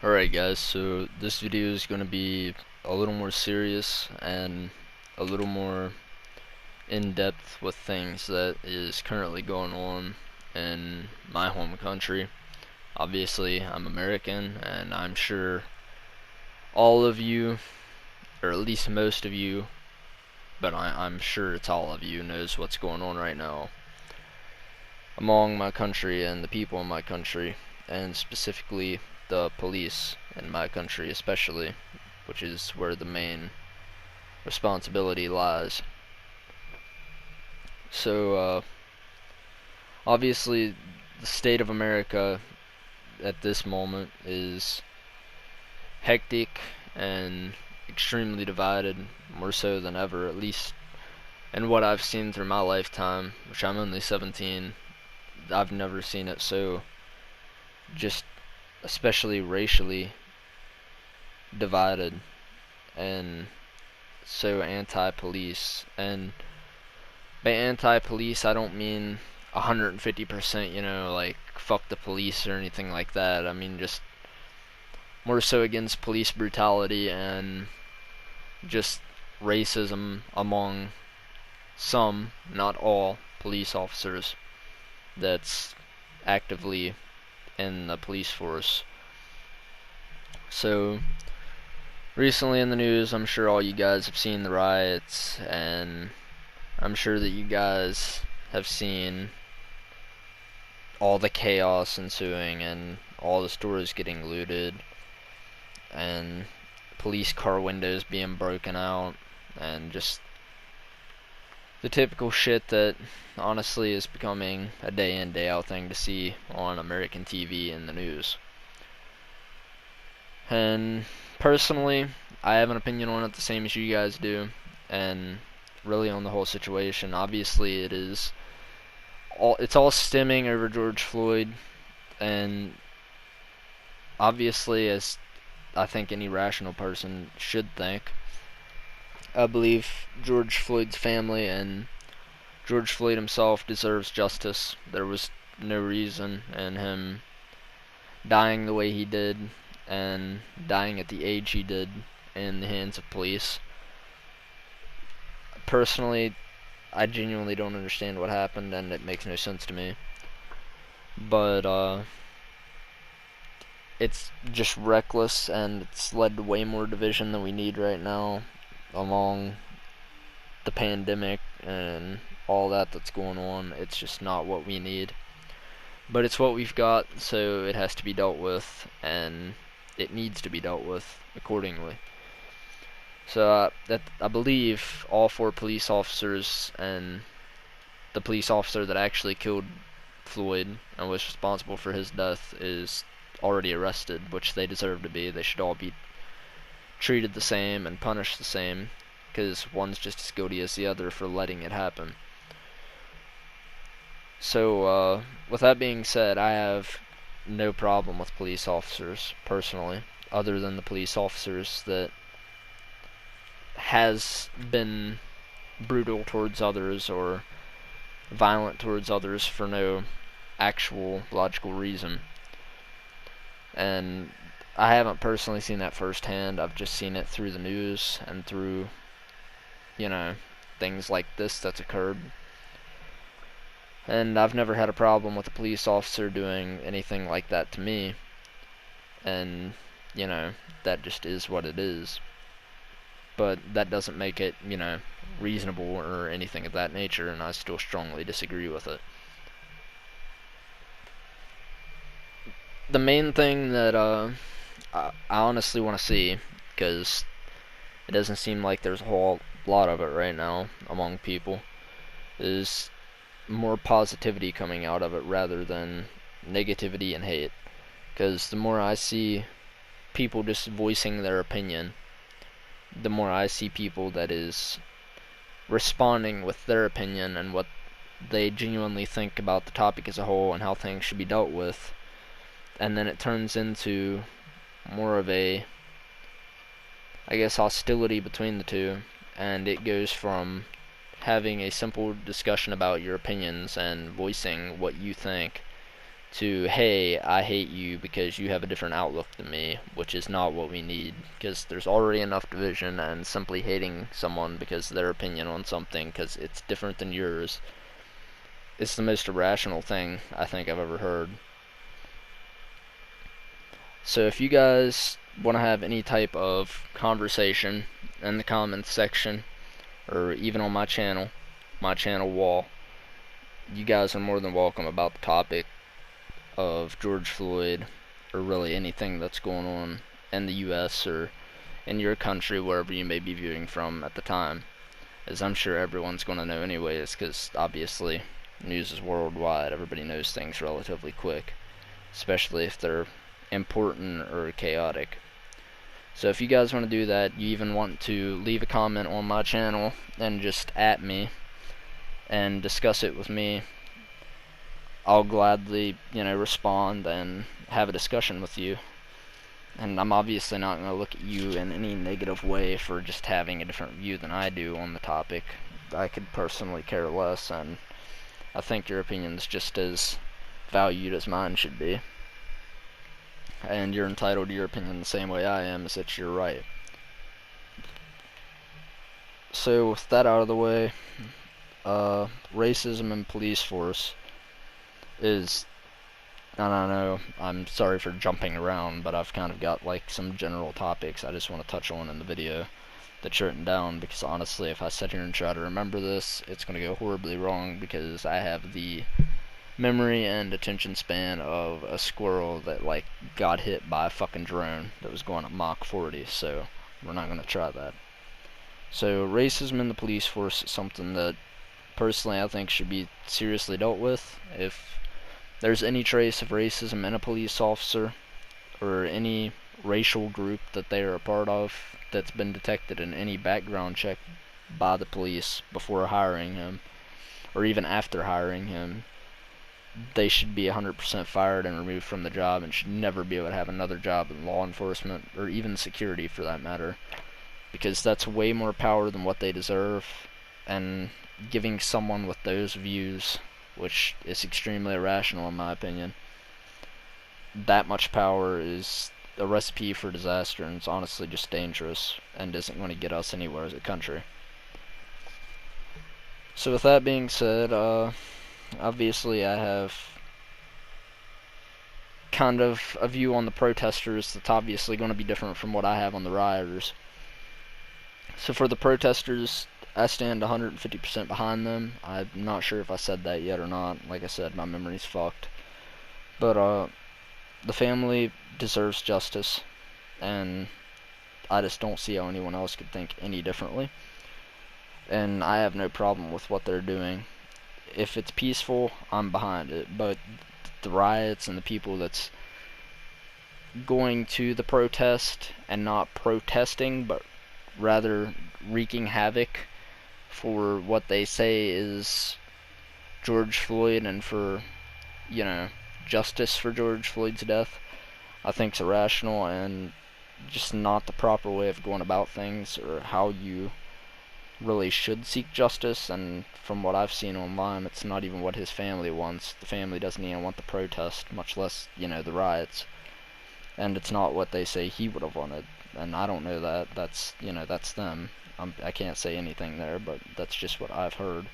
Alright guys, so this video is going to be a little more serious and a little more in-depth with things that is currently going on in my home country. Obviously, I'm American, and I'm sure all of you, or at least most of you, but I'm sure it's all of you, knows what's going on right now among my country and the people in my country, and specifically the police in my country especially, which is where the main responsibility lies. So obviously the state of America at this moment is hectic and extremely divided, more so than ever, at least in what I've seen through my lifetime, which I'm only 17. I've never seen it so just especially racially divided and so anti-police. And by anti-police, I don't mean 150%, like fuck the police or anything like that. I mean just more so against police brutality and just racism among some, not all, police officers that's actively in the police force. So recently in the news, I'm sure all you guys have seen the riots, and I'm sure that you guys have seen all the chaos ensuing and all the stores getting looted and police car windows being broken out and just the typical shit that honestly is becoming a day in day out thing to see on American TV and the news. And personally, I have an opinion on it the same as you guys do, and really on the whole situation. Obviously it's all stemming over George Floyd, and obviously, as I think any rational person should think, I believe George Floyd's family and George Floyd himself deserves justice. There was no reason in him dying the way he did and dying at the age he did in the hands of police. Personally, I genuinely don't understand what happened, and it makes no sense to me. But it's just reckless, and it's led to way more division than we need right now among the pandemic and all that's going on. It's just not what we need, but it's what we've got, so it has to be dealt with, and it needs to be dealt with accordingly. So that I believe all 4 police officers and the police officer that actually killed Floyd and was responsible for his death is already arrested, which they deserve to be. They should all be treated the same and punished the same, because one's just as guilty as the other for letting it happen. So with that being said, I have no problem with police officers personally, other than the police officers that has been brutal towards others or violent towards others for no actual logical reason. And I haven't personally seen that firsthand. I've just seen it through the news and through, things like this that's occurred. And I've never had a problem with a police officer doing anything like that to me. And, that just is what it is. But that doesn't make it, reasonable or anything of that nature, and I still strongly disagree with it. The main thing that I honestly want to see, because it doesn't seem like there's a whole lot of it right now among people, is more positivity coming out of it rather than negativity and hate. Because the more I see people just voicing their opinion, the more I see people that is responding with their opinion and what they genuinely think about the topic as a whole and how things should be dealt with. And then it turns into more of a, hostility between the two, and it goes from having a simple discussion about your opinions and voicing what you think to, hey, I hate you because you have a different outlook than me, which is not what we need, because there's already enough division, and simply hating someone because their opinion on something, because it's different than yours, is the most irrational thing I think I've ever heard. So if you guys want to have any type of conversation in the comments section, or even on my channel wall, you guys are more than welcome about the topic of George Floyd, or really anything that's going on in the U.S. or in your country, wherever you may be viewing from at the time, as I'm sure everyone's going to know anyways, because obviously news is worldwide. Everybody knows things relatively quick, especially if they're important or chaotic. So if you guys want to do that, you even want to leave a comment on my channel and just at me and discuss it with me, I'll gladly, respond and have a discussion with you. And I'm obviously not going to look at you in any negative way for just having a different view than I do on the topic. I could personally care less, and I think your opinion's just as valued as mine should be. And you're entitled to your opinion the same way I am, as it's your right. So with that out of the way, racism in police force is, I don't know, I'm sorry for jumping around, but I've kind of got like some general topics I just want to touch on in the video that's written down, because honestly, if I sit here and try to remember this, it's going to go horribly wrong, because I have the memory and attention span of a squirrel that like got hit by a fucking drone that was going at Mach 40, so we're not going to try that. So racism in the police force is something that personally I think should be seriously dealt with. If there's any trace of racism in a police officer or any racial group that they are a part of that's been detected in any background check by the police before hiring him or even after hiring him, they should be 100% fired and removed from the job, and should never be able to have another job in law enforcement or even security for that matter, because that's way more power than what they deserve. And giving someone with those views, which is extremely irrational in my opinion, that much power is a recipe for disaster, and it's honestly just dangerous and isn't going to get us anywhere as a country. So with that being said, obviously I have kind of a view on the protesters that's obviously going to be different from what I have on the rioters. So for the protesters, I stand 150% behind them. I'm not sure if I said that yet or not. Like I said, my memory's fucked. But the family deserves justice, and I just don't see how anyone else could think any differently. And I have no problem with what they're doing. If it's peaceful, I'm behind it. But the riots and the people that's going to the protest and not protesting, but rather wreaking havoc for what they say is George Floyd and for, justice for George Floyd's death, I think's irrational and just not the proper way of going about things, or how you really should seek justice. And from what I've seen online, it's not even what his family wants. The family doesn't even want the protest, much less, the riots. And it's not what they say he would have wanted. And I don't know that. That's, that's them. I can't say anything there, but that's just what I've heard.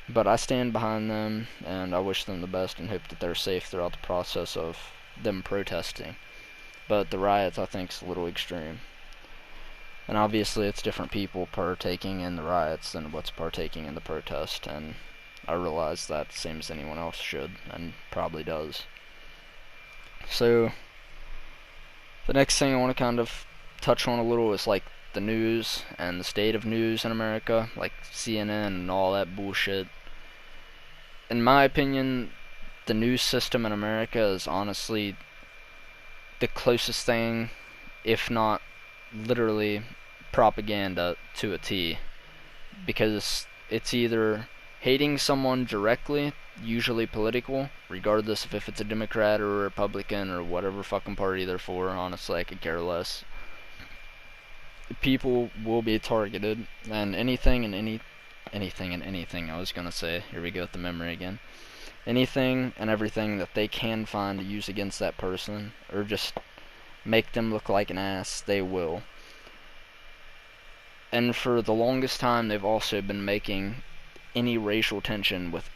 But I stand behind them, and I wish them the best and hope that they're safe throughout the process of them protesting. But the riots, I think, is a little extreme. And obviously it's different people partaking in the riots than what's partaking in the protest, and I realize that same as anyone else should, and probably does. So the next thing I want to kind of touch on a little is like the news and the state of news in America, like CNN and all that bullshit. In my opinion, the news system in America is honestly the closest thing, if not literally propaganda to a T, because it's either hating someone directly, usually political, regardless of if it's a Democrat or a Republican or whatever fucking party they're for. Honestly, I could care less. People will be targeted, and anything, I was gonna say, here we go with the memory again. anything and everything that they can find to use against that person, or just make them look like an ass, they will. And for the longest time, they've also been making any racial tension with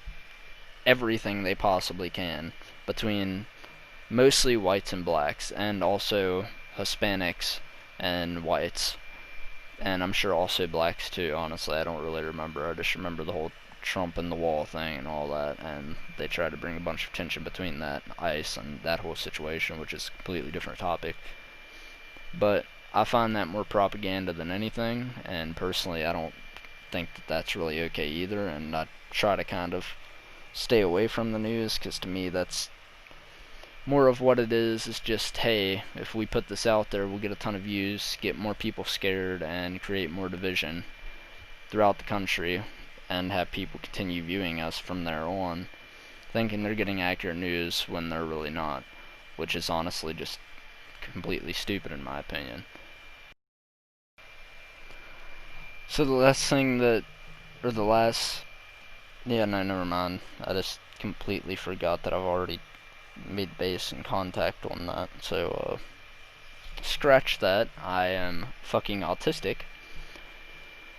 everything they possibly can between mostly whites and blacks, and also Hispanics and whites, and I'm sure also blacks too. Honestly, I don't really remember. I just remember the whole Trump and the wall thing and all that, and they tried to bring a bunch of tension between that ICE and that whole situation, which is a completely different topic. But I find that more propaganda than anything, and personally, I don't think that that's really okay either, and I try to kind of stay away from the news, because to me that's more of what it is just, hey, if we put this out there, we'll get a ton of views, get more people scared, and create more division throughout the country, and have people continue viewing us from there on, thinking they're getting accurate news when they're really not, which is honestly just completely stupid in my opinion. So the last thing that, or the last, yeah, no, never mind. I just completely forgot that I've already made base and contact on that. So, scratch that. I am fucking autistic.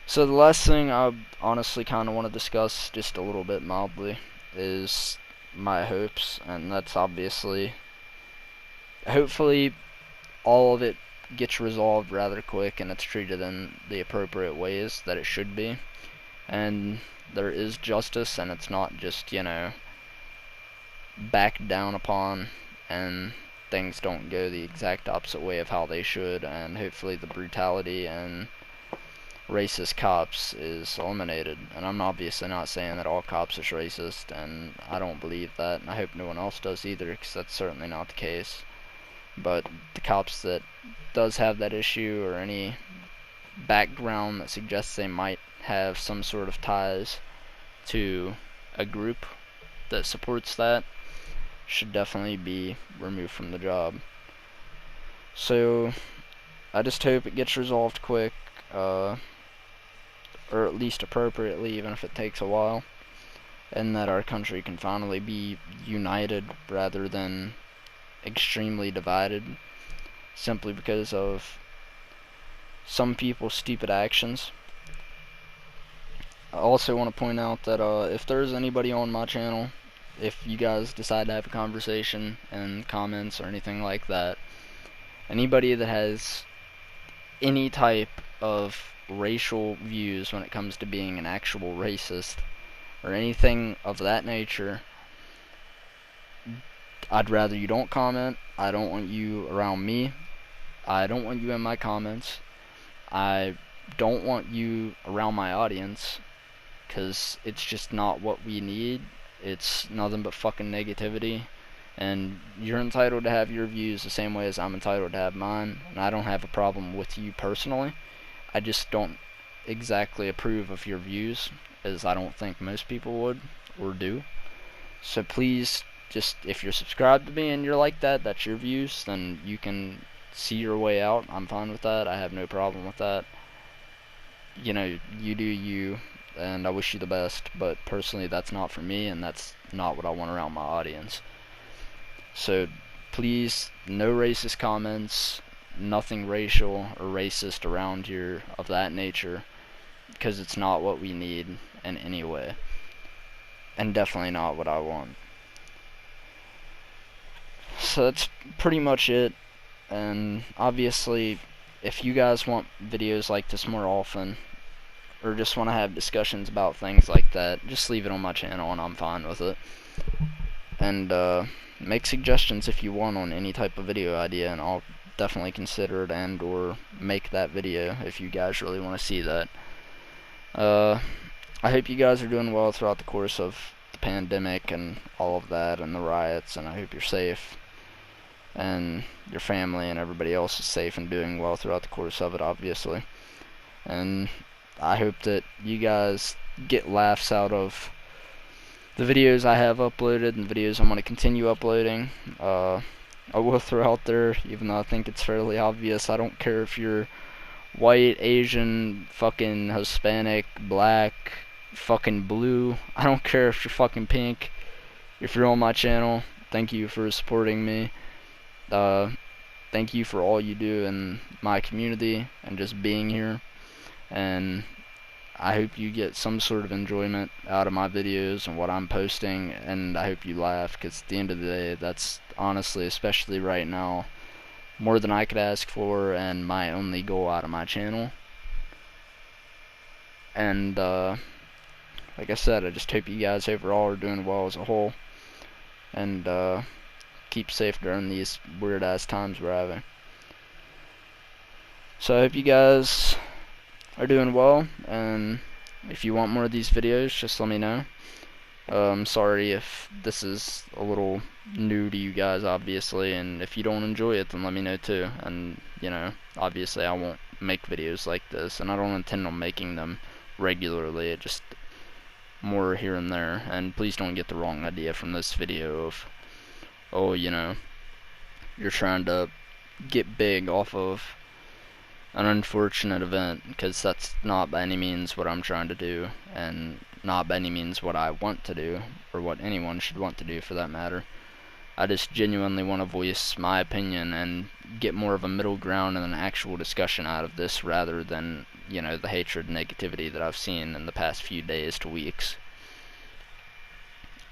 So the last thing I honestly kind of want to discuss, just a little bit mildly, is my hopes, and that's obviously, hopefully, all of it gets resolved rather quick and it's treated in the appropriate ways that it should be, and there is justice, and it's not just, backed down upon, and things don't go the exact opposite way of how they should, and hopefully the brutality and racist cops is eliminated. And I'm obviously not saying that all cops are racist, and I don't believe that, and I hope no one else does either, because that's certainly not the case. But the cops that does have that issue, or any background that suggests they might have some sort of ties to a group that supports that, should definitely be removed from the job. So I just hope it gets resolved quick, or at least appropriately, even if it takes a while, and that our country can finally be united rather than extremely divided, simply because of some people's stupid actions. I also want to point out that if there's anybody on my channel, if you guys decide to have a conversation in comments or anything like that, anybody that has any type of racial views when it comes to being an actual racist or anything of that nature, I'd rather you don't comment. I don't want you around me. I don't want you in my comments. I don't want you around my audience, because it's just not what we need. It's nothing but fucking negativity, and you're entitled to have your views the same way as I'm entitled to have mine, and I don't have a problem with you personally. I just don't exactly approve of your views, as I don't think most people would or do. So please, just, if you're subscribed to me and you're like that, that's your views, then you can see your way out. I'm fine with that. I have no problem with that. You do you, and I wish you the best, but personally that's not for me, and that's not what I want around my audience. So please, no racist comments, nothing racial or racist around here of that nature, because it's not what we need in any way, and definitely not what I want. So that's pretty much it, and obviously if you guys want videos like this more often, or just want to have discussions about things like that, just leave it on my channel and I'm fine with it. And make suggestions if you want on any type of video idea, and I'll definitely consider it and or make that video if you guys really want to see that. I hope you guys are doing well throughout the course of the pandemic and all of that and the riots, and I hope you're safe and your family and everybody else is safe and doing well throughout the course of it, obviously. And I hope that you guys get laughs out of the videos I have uploaded and the videos I'm going to continue uploading. I will throw out there, even though I think it's fairly obvious, I don't care if you're white, Asian, fucking Hispanic, black, fucking blue. I don't care if you're fucking pink. if you're on my channel, thank you for supporting me. Thank you for all you do in my community and just being here. And I hope you get some sort of enjoyment out of my videos and what I'm posting, and I hope you laugh, because at the end of the day, that's honestly, especially right now, more than I could ask for and my only goal out of my channel. And like I said, I just hope you guys overall are doing well as a whole, and keep safe during these weird ass times we're having. So I hope you guys are doing well, and if you want more of these videos, just let me know. Sorry if this is a little new to you guys, obviously, and if you don't enjoy it, then let me know too. And you know, obviously I won't make videos like this, and I don't intend on making them regularly. It just more here and there. And please don't get the wrong idea from this video of, oh, you know, you're trying to get big off of an unfortunate event, because that's not by any means what I'm trying to do, and not by any means what I want to do, or what anyone should want to do for that matter. I just genuinely want to voice my opinion and get more of a middle ground and an actual discussion out of this, rather than, you know, the hatred and negativity that I've seen in the past few days to weeks.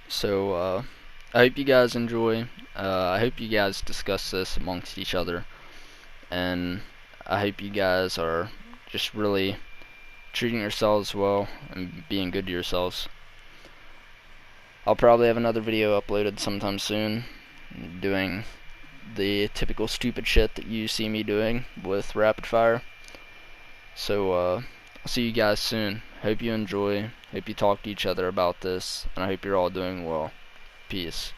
So I hope you guys enjoy. I hope you guys discuss this amongst each other, and I hope you guys are just really treating yourselves well and being good to yourselves. I'll probably have another video uploaded sometime soon, doing the typical stupid shit that you see me doing with rapid fire. So I'll see you guys soon. Hope you enjoy. Hope you talk to each other about this, and I hope you're all doing well. Peace.